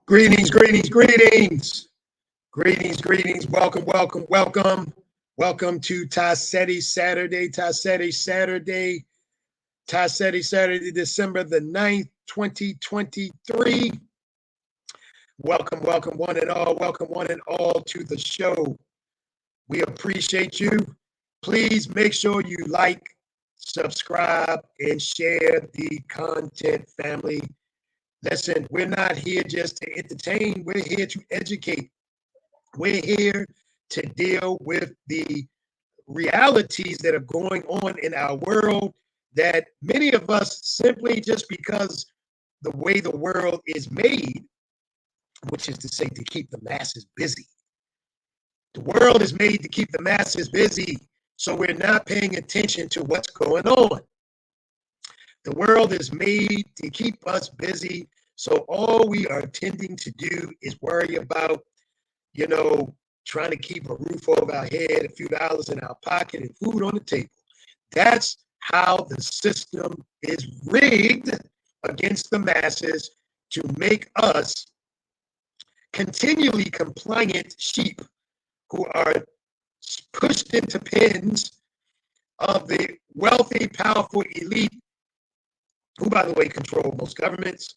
Greetings, greetings, greetings. Greetings, greetings. Welcome, welcome, welcome. Welcome to Seti Saturday, December the 9th, 2023. Welcome, welcome, one and all. Welcome, one and all, to the show. We appreciate you. Please make sure you like, subscribe, and share the content, family. Listen, we're not here just to entertain. We're here to educate. We're here to deal with the realities that are going on in our world that many of us, simply just because the way the world is made, which is to say to keep the masses busy. The world is made to keep the masses busy, so we're not paying attention to what's going on. The world is made to keep us busy, so all we are tending to do is worry about, trying to keep a roof over our head, a few dollars in our pocket, and food on the table. That's how the system is rigged against the masses to make us continually compliant sheep who are pushed into pens of the wealthy, powerful elite, who, by the way, control most governments.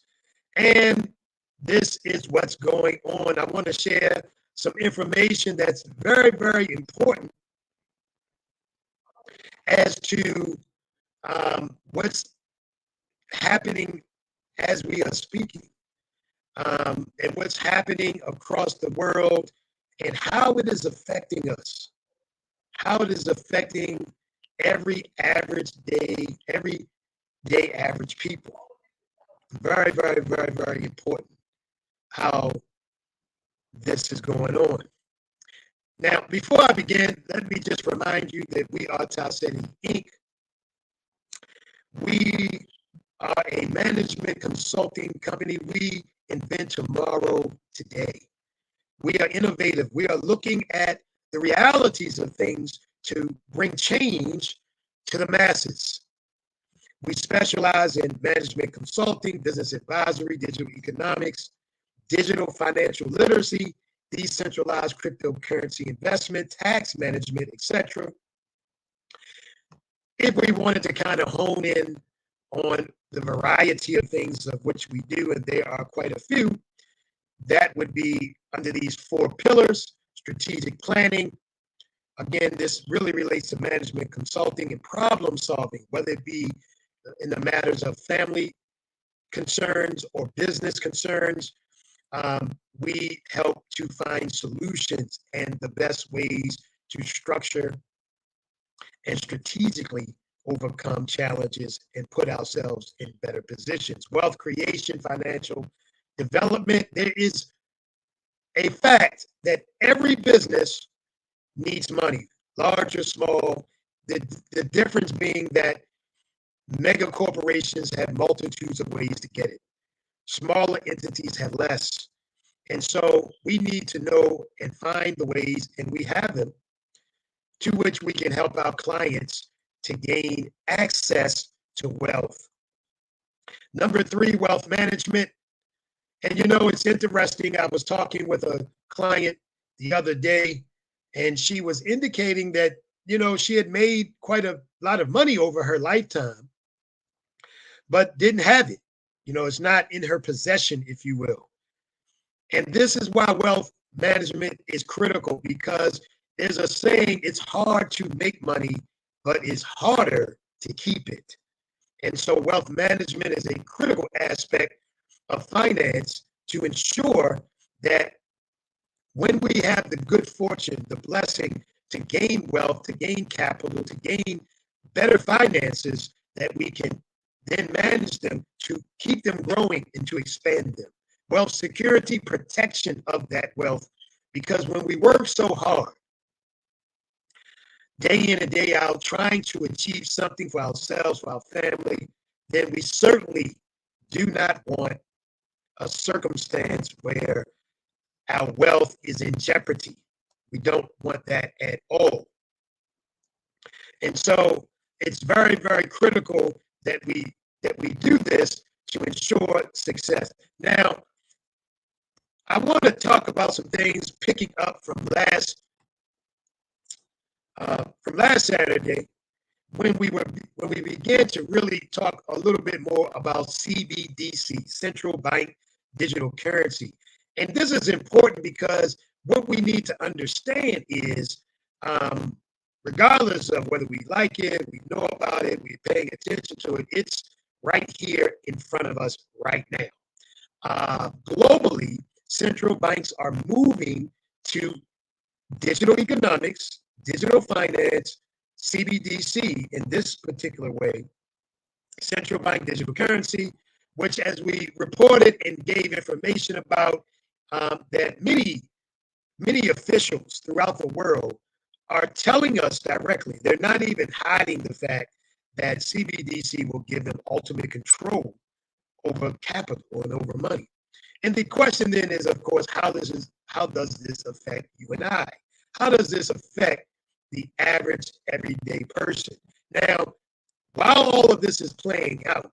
And this is what's going on. I want to share some information that's very, very important as to what's happening as we are speaking, and what's happening across the world, and how it is affecting us, how it is affecting every day average people. Very, very, very, very important how this is going on. Now, before I begin, let me just remind you that we are Seti Inc. We are a management consulting company. We invent tomorrow today. We are innovative. We are looking at the realities of things to bring change to the masses. We specialize in management consulting, business advisory, digital economics, digital financial literacy, decentralized cryptocurrency investment, tax management, etc. If we wanted to kind of hone in on the variety of things of which we do, and there are quite a few, that would be under these four pillars: strategic planning. Again, this really relates to management consulting and problem solving, whether it be in the matters of family concerns or business concerns. We help to find solutions and the best ways to structure and strategically overcome challenges and put ourselves in better positions. Wealth creation, financial development. There is a fact that every business needs money, large or small. The difference being that mega corporations have multitudes of ways to get it. Smaller entities have less. And so we need to know and find the ways, and we have them, to which we can help our clients to gain access to wealth. Number three, wealth management. And it's interesting. I was talking with a client the other day, and she was indicating that, she had made quite a lot of money over her lifetime, but didn't have it. It's not in her possession, if you will. And this is why wealth management is critical, because there's a saying, it's hard to make money, but it's harder to keep it. And so wealth management is a critical aspect of finance to ensure that when we have the good fortune, the blessing to gain wealth, to gain capital, to gain better finances, that we can then manage them to keep them growing and to expand them. Wealth security, protection of that wealth, because when we work so hard, day in and day out, trying to achieve something for ourselves, for our family, then we certainly do not want a circumstance where our wealth is in jeopardy. We don't want that at all. And so it's very, very critical that we do this to ensure success. Now, I want to talk about some things picking up from last Saturday when we began to really talk a little bit more about CBDC, central bank digital currency. And this is important because what we need to understand is, regardless of whether we like it, we know about it, we're paying attention to it, it's right here in front of us right now. Globally, central banks are moving to digital economics, digital finance, CBDC in this particular way, central bank digital currency, which, as we reported and gave information about, that many officials throughout the world are telling us directly. They're not even hiding the fact that CBDC will give them ultimate control over capital and over money. And the question then is, of course, how does this affect you and I? How does this affect the average everyday person? Now, while all of this is playing out,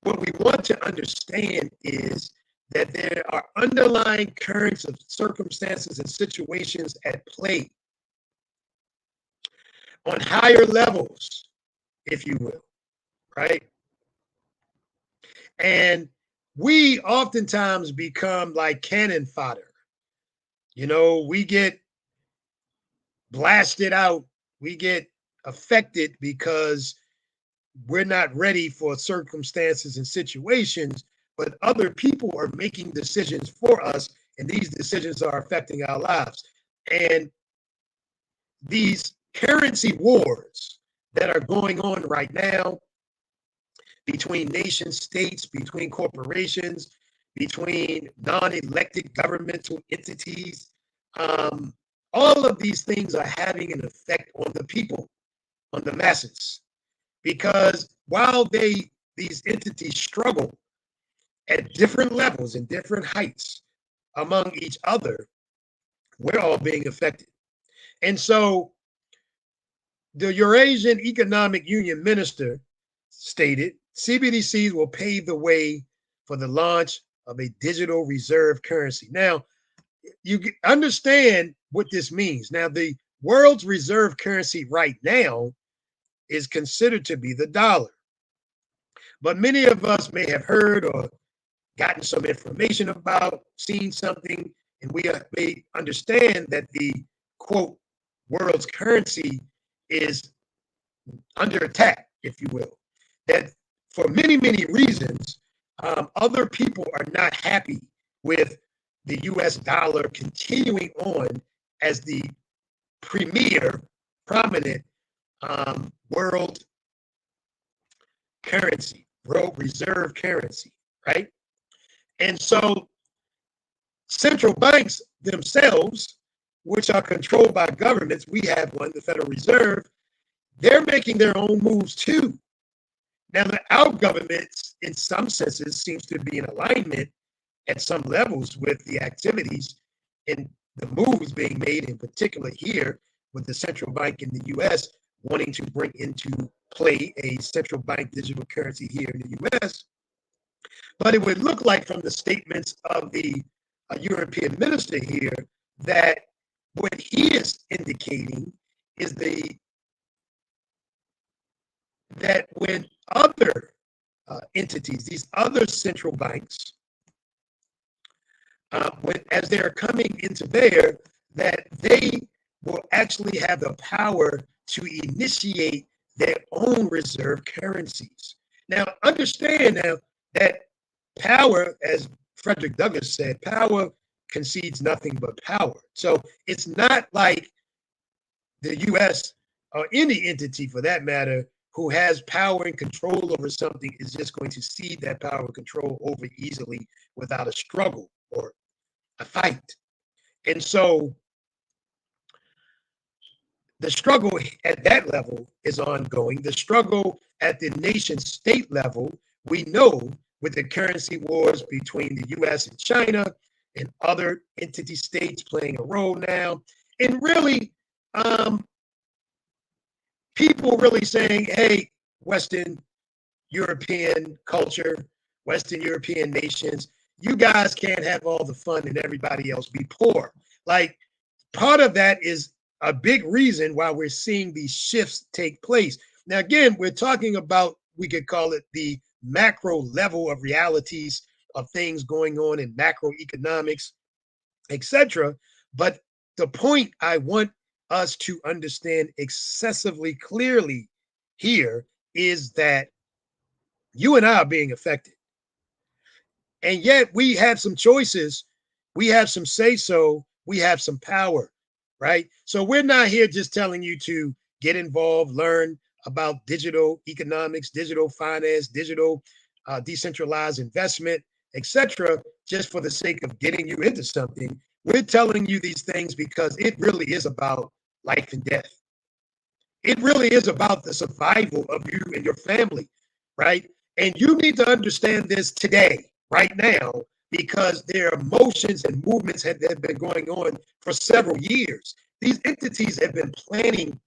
what we want to understand is that there are underlying currents of circumstances and situations at play on higher levels, if you will, right? And we oftentimes become like cannon fodder. You know, we get blasted out, we get affected because we're not ready for circumstances and situations, but other people are making decisions for us, and these decisions are affecting our lives. And these currency wars that are going on right now between nation states, between corporations, between non-elected governmental entities, all of these things are having an effect on the people, on the masses, because while these entities struggle at different levels and different heights among each other, we're all being affected. And so the Eurasian Economic Union minister stated CBDCs will pave the way for the launch of a digital reserve currency. Now, you understand what this means. Now, the world's reserve currency right now is considered to be the dollar. But many of us may have heard or gotten some information about, seen something, and we may understand that the, quote, world's currency is under attack, if you will. That for many, many reasons, other people are not happy with the US dollar continuing on as the premier, prominent world currency, world reserve currency, right? And so central banks themselves, which are controlled by governments, we have one, the Federal Reserve, they're making their own moves too. Now, our governments, in some senses, seems to be in alignment at some levels with the activities and the moves being made, in particular here with the central bank in the U.S. wanting to bring into play a central bank digital currency here in the U.S. But it would look like from the statements of the European minister here that what he is indicating is that when other entities, these other central banks, as they're coming into bear, that they will actually have the power to initiate their own reserve currencies. Now, understand now that power, as Frederick Douglass said, power concedes nothing but power. So it's not like the U.S. or any entity for that matter who has power and control over something is just going to cede that power and control over easily without a struggle or a fight. And so the struggle at that level is ongoing. The struggle at the nation state level, we know with the currency wars between the US and China and other entity states playing a role now. And really, people really saying, hey, Western European culture, Western European nations, you guys can't have all the fun and everybody else be poor. Like, part of that is a big reason why we're seeing these shifts take place. Now, again, we're talking about, we could call it the macro level of realities of things going on in macroeconomics, etc. But the point I want us to understand excessively clearly here is that you and I are being affected. And yet we have some choices. We have some say so. We have some power, right? So we're not here just telling you to get involved, learn about digital economics, digital finance, digital decentralized investment, etc., just for the sake of getting you into something. We're telling you these things because it really is about life and death. It really is about the survival of you and your family, right? And you need to understand this today, right now, because there are motions and movements that have been going on for several years. These entities have been planning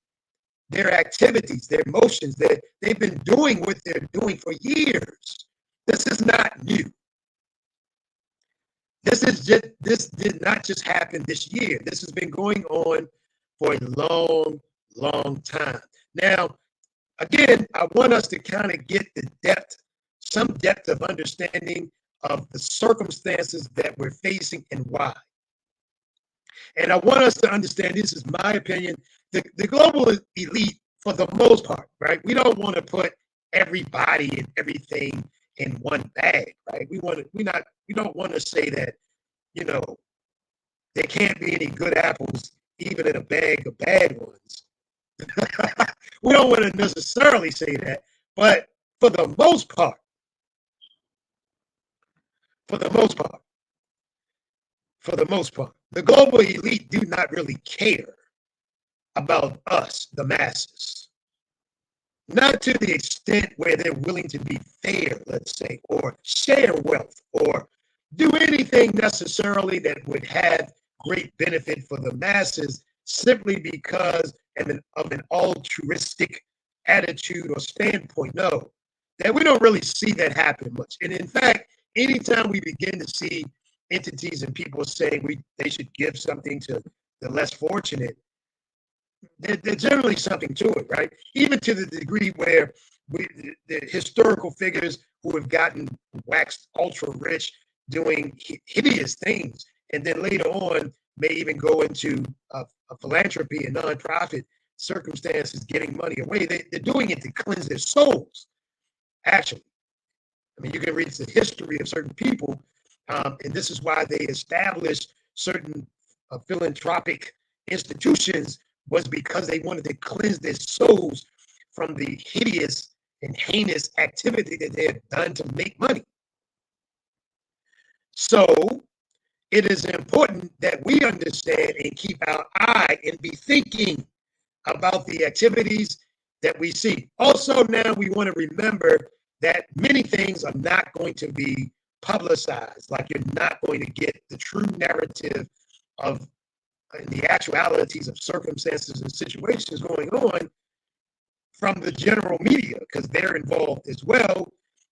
their activities, their motions, that they've been doing what they're doing for years. This is not new. This did not just happen this year. This has been going on for a long time. Now, again, I want us to kind of get the depth, some depth of understanding of the circumstances that we're facing and why. And I want us to understand, this is my opinion, the global elite, for the most part, right? We don't want to put everybody and everything in one bag, right? We don't want to say that, you know, there can't be any good apples even in a bag of bad ones. We don't want to necessarily say that, but for the most part, for the most part, for the most part, the global elite do not really care about us, the masses. Not to the extent where they're willing to be fair, let's say, or share wealth, or do anything necessarily that would have great benefit for the masses, simply because of an altruistic attitude or standpoint. No, that we don't really see that happen much. And in fact, anytime we begin to see entities and people saying they should give something to the less fortunate, there's generally something to it, right? Even to the degree where the historical figures who have gotten waxed ultra rich doing hideous things, and then later on may even go into a philanthropy and nonprofit circumstances, getting money away. They're doing it to cleanse their souls, actually. I mean, you can read the history of certain people, and this is why they established certain philanthropic institutions, was because they wanted to cleanse their souls from the hideous and heinous activity that they had done to make money. So it is important that we understand and keep our eye and be thinking about the activities that we see. Also, now we want to remember that many things are not going to be publicized. Like, you're not going to get the true narrative of the actualities of circumstances and situations going on from the general media, because they're involved as well,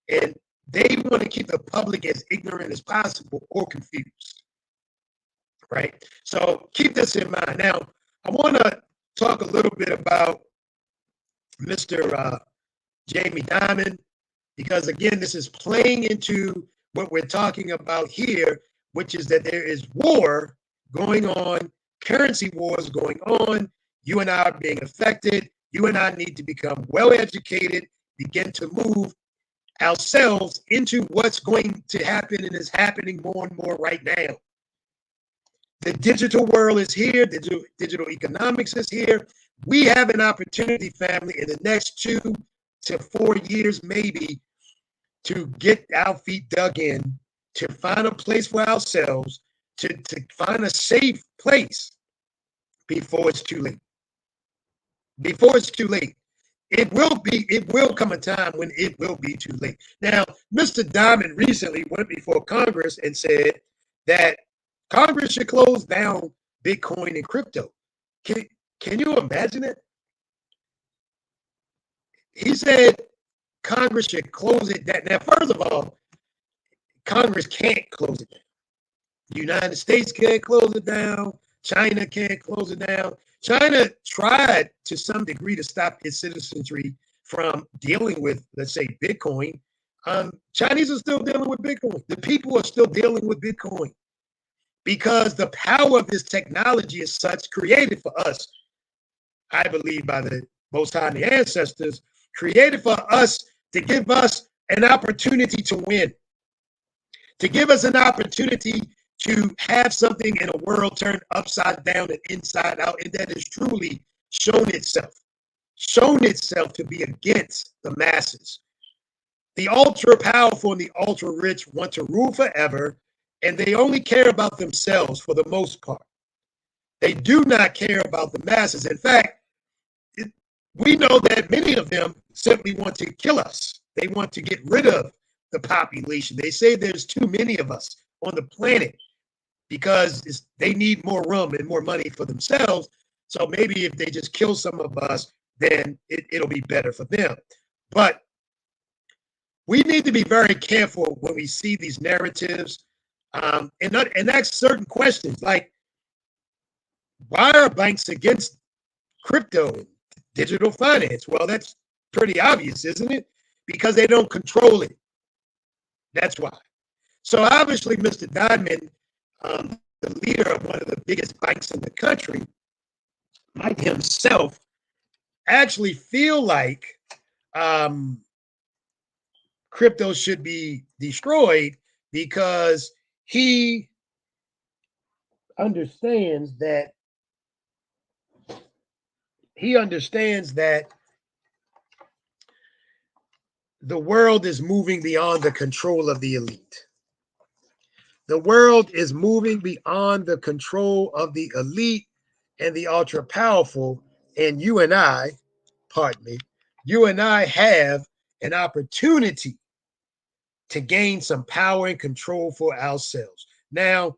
and they want to keep the public as ignorant as possible or confused, right? So keep this in mind. Now, I want to talk a little bit about Mr. Jamie Dimon, because again, this is playing into what we're talking about here, which is that there is war going on, currency wars going on. You and I are being affected. You and I need to become well educated, begin to move ourselves into what's going to happen and is happening more and more right now. The digital world is here. Digital economics is here. We have an opportunity, family, in the next 2 to 4 years, maybe, to get our feet dug in, to find a place for ourselves, to find a safe place before it's too late. Before it's too late. It will come a time when it will be too late. Now, Mr. Dimon recently went before Congress and said that Congress should close down Bitcoin and crypto. Can you imagine it? He said Congress should close it down. Now, first of all, Congress can't close it down. The United States can't close it down. China can't close it down. China tried to some degree to stop its citizenry from dealing with, let's say, Bitcoin. Chinese are still dealing with Bitcoin. The people are still dealing with Bitcoin because the power of this technology is such, created for us, I believe, by the Most High and the ancestors, created for us to give us an opportunity to win, to give us an opportunity to have something in a world turned upside down and inside out, and that has truly shown itself to be against the masses. The ultra powerful and the ultra rich want to rule forever, and they only care about themselves for the most part. They do not care about the masses. In fact, we know that many of them simply want to kill us. They want to get rid of the population. They say there's too many of us on the planet because they need more room and more money for themselves. So maybe if they just kill some of us, then it'll be better for them. But we need to be very careful when we see these narratives and ask certain questions like, why are banks against crypto and digital finance? Well, that's pretty obvious, isn't it? Because they don't control it. That's why. So obviously, Mr. Diamond, the leader of one of the biggest banks in the country, like himself, actually feel like crypto should be destroyed because he understands that the world is moving beyond the control of the elite. The world is moving beyond the control of the elite and the ultra powerful. And you and I have an opportunity to gain some power and control for ourselves. Now,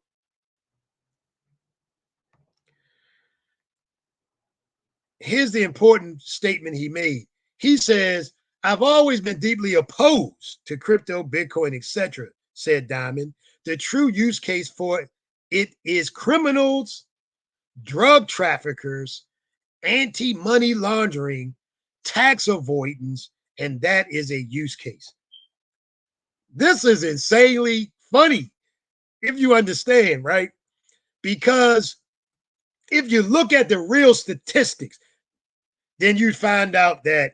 here's the important statement he made. He says, I've always been deeply opposed to crypto, Bitcoin, etc., said Diamond. The true use case for it is criminals, drug traffickers, anti-money laundering, tax avoidance, and that is a use case. This is insanely funny, if you understand, right? Because if you look at the real statistics, then you'd find out that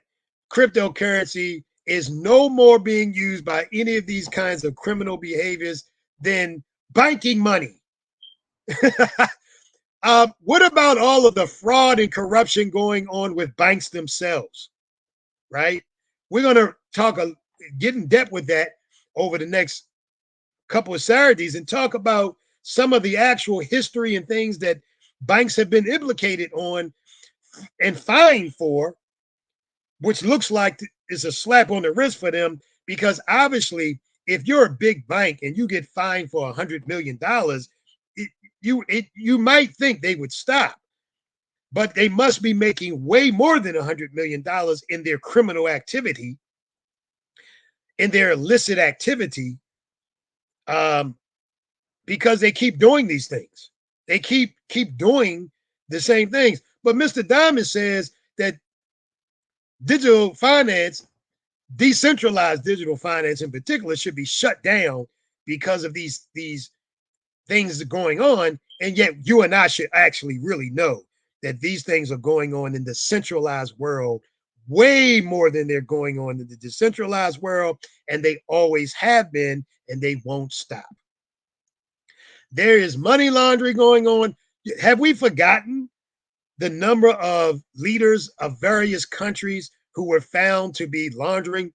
cryptocurrency is no more being used by any of these kinds of criminal behaviors than banking money. What about all of the fraud and corruption going on with banks themselves, right? We're going to get in depth with that over the next couple of Saturdays and talk about some of the actual history and things that banks have been implicated on and fined for, which looks like is a slap on the wrist for them, because obviously if you're a big bank and you get fined for $100 million, you might think they would stop, but they must be making way more than $100 million in their criminal activity, in their illicit activity, because they keep doing these things. They keep doing the same things. But Mr. Diamond says that digital finance, decentralized digital finance in particular, should be shut down because of these things going on. And yet you and I should actually really know that these things are going on in the centralized world way more than they're going on in the decentralized world, and they always have been, and they won't stop. There is money laundering going on. Have we forgotten the number of leaders of various countries who were found to be laundering?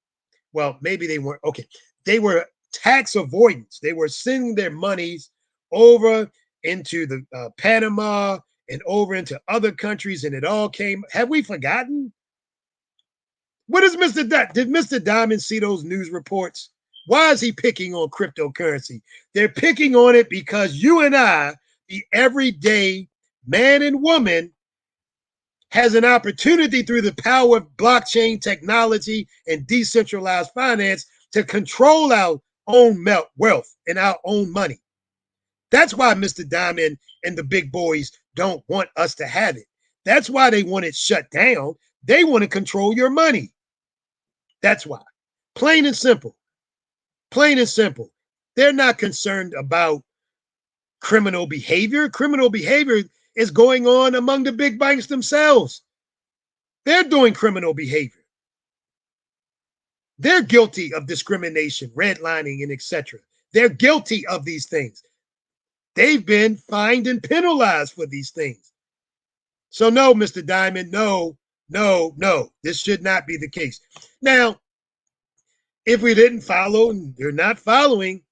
Well, maybe they weren't. Okay. They were tax avoidance. They were sending their monies over into the Panama and over into other countries, and it all came. Have we forgotten? What is did Mr. Diamond see those news reports? Why is he picking on cryptocurrency? They're picking on it because you and I, the everyday man and woman, has an opportunity through the power of blockchain technology and decentralized finance to control own wealth and our own money. That's why Mr. Diamond and the big boys don't want us to have it. That's why they want it shut down. They want to control your money. That's why. Plain and simple. Plain and simple. They're not concerned about criminal behavior. Criminal behavior is going on among the big banks themselves. They're doing criminal behavior. They're guilty of discrimination, redlining, and etc. They're guilty of these things. They've been fined and penalized for these things. So no, Mr. Diamond, no. This should not be the case. Now, if we didn't follow, and you're not following,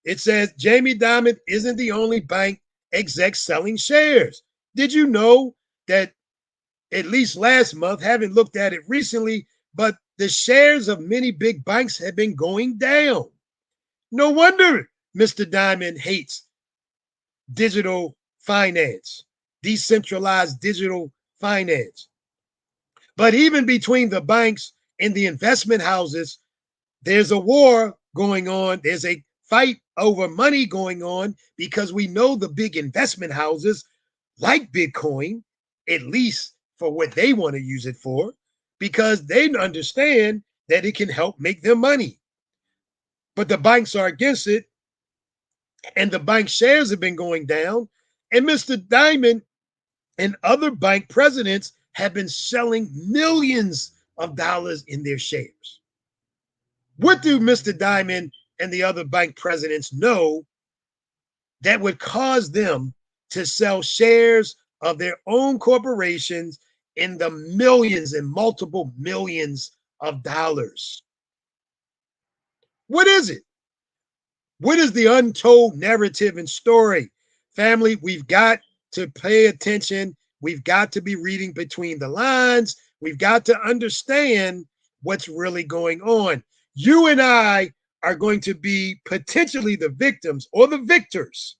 it says Jamie Dimon isn't the only bank exec selling shares. Did you know that at least last month, haven't looked at it recently, but the shares of many big banks have been going down? No wonder Mr. Diamond hates digital finance, decentralized digital finance. But even between the banks and the investment houses, there's a war going on. There's a fight over money going on because we know the big investment houses like Bitcoin, at least for what they want to use it for, because they understand that it can help make them money. But the banks are against it, and the bank shares have been going down. And Mr. Diamond and other bank presidents have been selling millions of dollars in their shares. What do Mr. Diamond and the other bank presidents know that would cause them to sell shares of their own corporations in the millions and multiple millions of dollars? What is it? What is the untold narrative and story? Family, we've got to pay attention. We've got to be reading between the lines. We've got to understand what's really going on. You and I are going to be potentially the victims or the victors.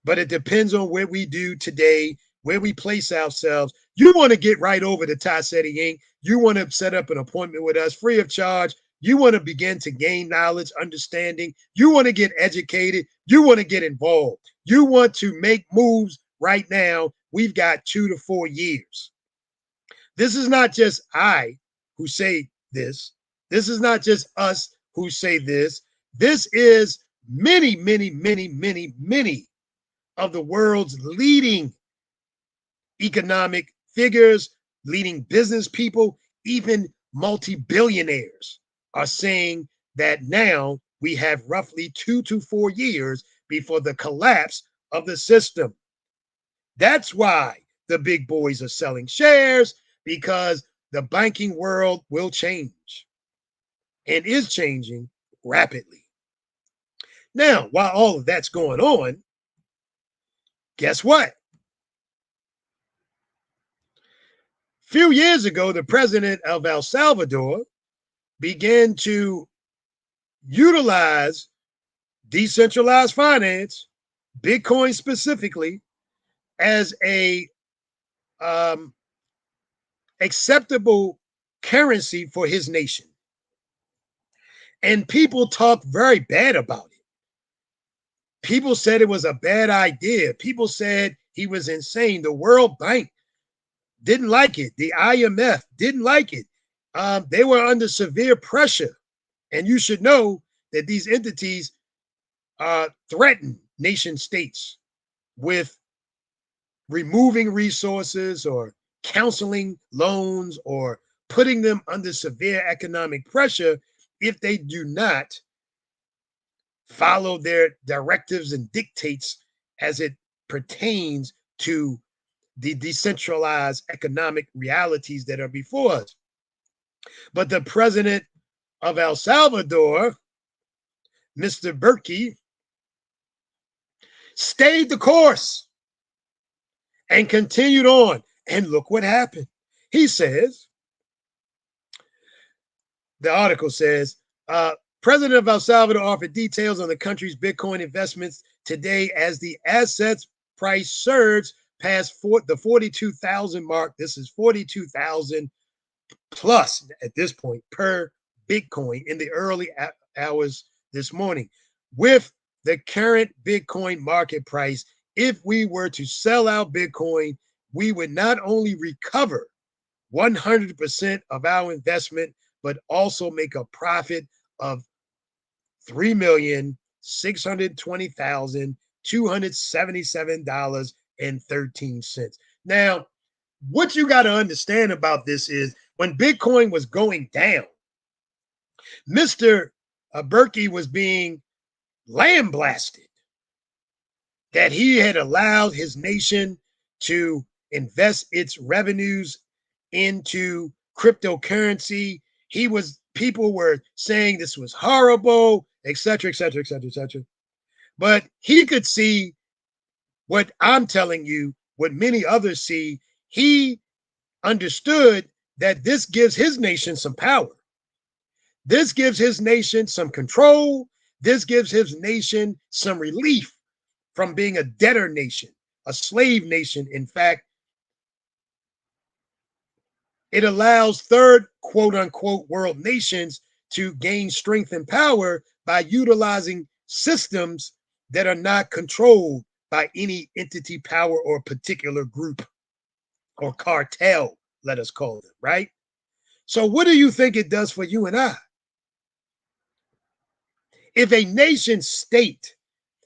But it depends on what we do today, where we place ourselves. You want to get right over to Seti Inc. You want to set up an appointment with us free of charge. You want to begin to gain knowledge, understanding. You want to get educated. You want to get involved. You want to make moves right now. We've got 2 to 4 years. This is not just I who say this. This is not just us who say this. This is many of the world's leading economic figures, leading business people, even multi-billionaires are saying that now we have roughly 2 to 4 years before the collapse of the system. That's why the big boys are selling shares, because the banking world will change and is changing rapidly. Now, while all of that's going on, guess what? A few years ago, the president of El Salvador began to utilize decentralized finance, Bitcoin specifically, as a acceptable currency for his nation. And people talked very bad about it. People said it was a bad idea. People said he was insane. The World Bank didn't like it. The IMF didn't like it. They were under severe pressure. And you should know that these entities threaten nation states with removing resources or counseling loans or putting them under severe economic pressure if they do not follow their directives and dictates as it pertains to the decentralized economic realities that are before us. But the president of El Salvador, Mr. Berkey, stayed the course and continued on. And look what happened. He says, the article says, President of El Salvador offered details on the country's Bitcoin investments today as the assets price surged past the 42,000 mark. This is 42,000 plus at this point per Bitcoin in the early hours this morning. With the current Bitcoin market price, if we were to sell out Bitcoin, we would not only recover 100% of our investment, but also make a profit of $3,620,277.13. Now, what you got to understand about this is when Bitcoin was going down, Mr. Berkey was being lambasted that he had allowed his nation to invest its revenues into cryptocurrency. People were saying this was horrible, etc., etc., etc., etc. But he could see what I'm telling you, what many others see. He understood that this gives his nation some power. This gives his nation some control. This gives his nation some relief from being a debtor nation, a slave nation. In fact, it allows third quote unquote world nations to gain strength and power by utilizing systems that are not controlled by any entity, power, or particular group or cartel, let us call it, right? So what do you think it does for you and I? If a nation state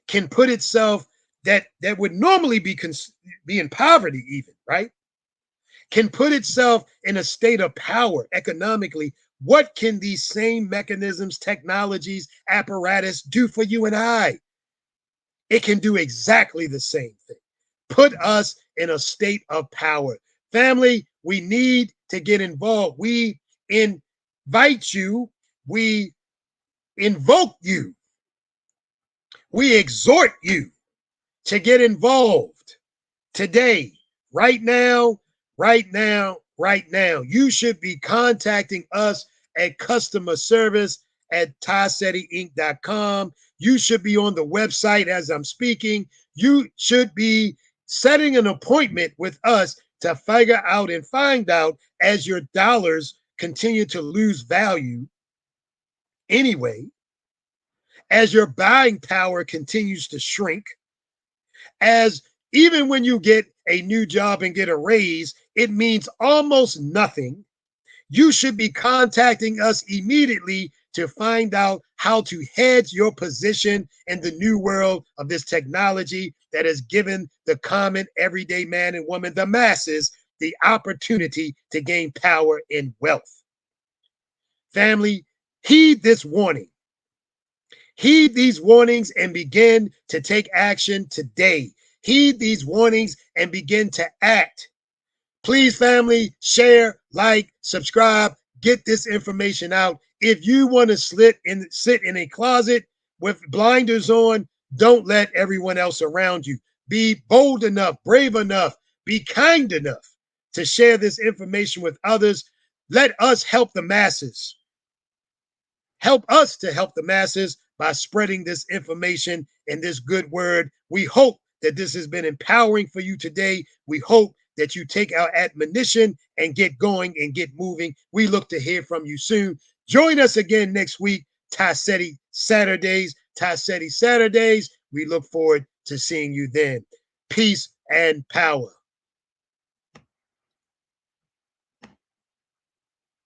can put itself that would normally be in poverty even, right? Can put itself in a state of power economically, what can these same mechanisms, technologies, apparatus do for you and I? It can do exactly the same thing. Put us in a state of power. Family, we need to get involved. We invite you. We invoke you. We exhort you to get involved today, right now, right now, right now. You should be contacting us at customer service at TaiSetiInc.com. You should be on the website as I'm speaking. You should be setting an appointment with us to figure out and find out as your dollars continue to lose value anyway, as your buying power continues to shrink, as even when you get a new job and get a raise, it means almost nothing. You should be contacting us immediately to find out how to hedge your position in the new world of this technology that has given the common everyday man and woman, the masses, the opportunity to gain power and wealth. Family, heed this warning. Heed these warnings and begin to take action today. Heed these warnings and begin to act. Please, family, share, like, subscribe, get this information out. If you want to sit in a closet with blinders on, don't let everyone else around you. Be bold enough, brave enough, be kind enough to share this information with others. Let us help the masses. Help us to help the masses by spreading this information and this good word. We hope that this has been empowering for you today. We hope that you take our admonition and get going and get moving. We look to hear from you soon. Join us again next week, Seti Saturdays, Seti Saturdays. We look forward to seeing you then. Peace and power.